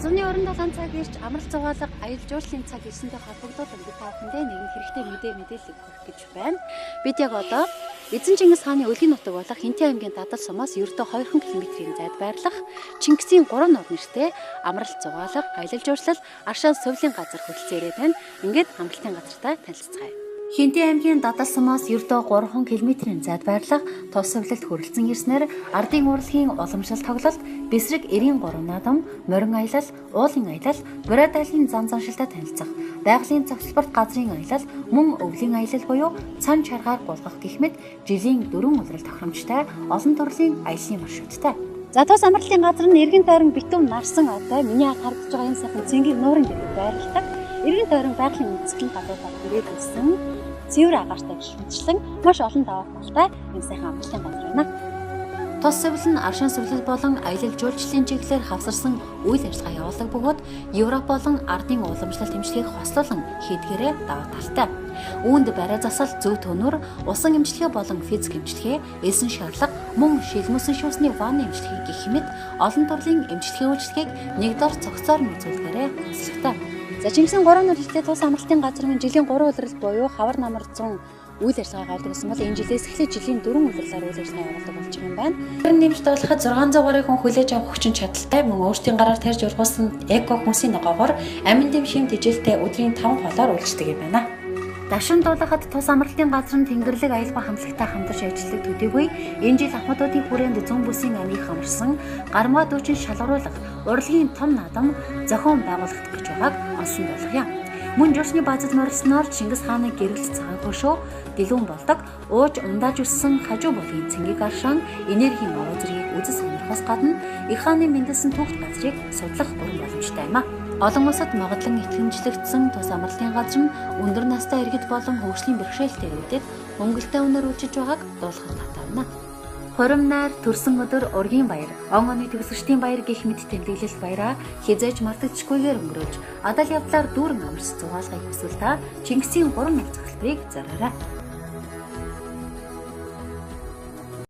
Зуны орон долоон цаг ирж амралт зугаалга аялал жуулчлалын цаг 9-тэй холбогдуулан бид та бүхэндээ нэгэн хэрэгтэй мэдээллийг хүргэх гэж байна. Бид яг одоо Эзэн Чингис хааны өлгийн нутаг болох Хинтээ аймгийн Дадал сумаас ердөө 2 км-ийн зайд байрлах Чингисийн 3 нор нэртэй амралт зугаалга аялал жуулчлал аршаан сувлын газар хүрэлцэн ирээд байна. Ингээд амралтын газартаа танилццгаая. Хинтээ аймгийн Дадал сумаас ердөө 3 км-ийн зайд байрлах тус сувлалт хүрэлцэн ирснээр ардын урлагийн уламжлал тоглолт, бэсрэг 93 наадам, морин аялал, уулын аялал, бурайдайлын зан заншилтай танилцах, байгалийн цогцлборт газрын аялал, мөн өвлийн аялал буюу цан чаргаар гулгах гэх мэт жилийн 4 улирал тохиромжтой олон төрлийн аяллаа маршруттай. За тус амралтын газар нь эргэн тойрон битүүн нарсан одоо миний харагдаж байгаа энэ сайхан цэнгийн нуурын дээр байрладаг. Эргэн тойрон байгалийн үндэслэл гадуурхад ирээд ирсэн цэвэр агаартай гişмэтчлэн маш олон даваа талтай энэ сайхан амралтын газар байна. Тус сувлал нь аршин сувлал болон аялал жуулчлалын чиглэлээр хавсарсан үйл ажиллагаа явуулдаг бөгөөд Европ болон ардын уламжлалт эмчилгээг хослуулан хийдгээрээ даваа талтай. Үүнд барай засал, зөв төнөр, усан эмчилгээ болон физик эмчилгээ, эсэн шарлага, мөн шилмөсөн шуусны ванны эмчилгээ гэх мэт олон төрлийн эмчилгээ үйлчилгээг нэг дор цогцоор үзүүлгээрээ онцлогтой. За Чингисийн 3 нүрэлттэй тус амралтын газар нь жилийн 3 улирал буюу хавар намар 100 үйл ажиллагаа явуулдаг гэсэн бол энэ жилээс эхлээд жилийн 4 улирлаар үйл ажиллагаа явуулдаг болж байгаа юм байна. Тэр нэмж дуулахад 600 гаруй хүн хүлээж авах хүчин чадалтай мөн өөрсдийн гараар тарьж ургуулсан эко хүнсийн ногоогоор амин дэм шим тэжээлтэй өдрийн 5 холоор үйлчдэг юм байна. Дашин дуулахад тус амралтын газар нь Тэнгэрлэг аюулгүй хамтлагтай хамтарч ажилладаг төдийгүй энэ жил Ахмадуудын хүрээнд зүүн бүсийн амийг хамарсан гармаа дүүчин шалгаруулах урлагийн том наадам зохион байгуулагдах гэж байгааг олсон болох юм. Мөн жуулчны баазад морилсноор Чингис хааны гэрэлт цагаан хөшөө дэлгүүн болдог ууж ундааж өссөн хажуу булгийн цэнгийг аршаан энергийн овоо зэргийг үзэж сонирхохоос гадна их хааны мэндэлсэн түүхт газрыг судлах бүрэн боломжтой юм а. Олон улсад магадлан итгэмжлэгдсэн тус амралтын газар нь өндөр настай иргэд болон хөгжлийн бэрхшээлтэй иргэдэд хөнгөлтэй өнөр үйлчилж байгааг дуулахад татавна. Хором найр төрсөн өдөр ургийн баяр, он оны төгсгчдийн баяр гэх мэт тэмдэглэлт баяраа хязээж мартагдчихгүйгээр өнгөрөөж, адал явдлаар дүүрэн амарч зугаалгахыг хүсвэл та Чингисийн 3 нэр захалбарыг зараарай.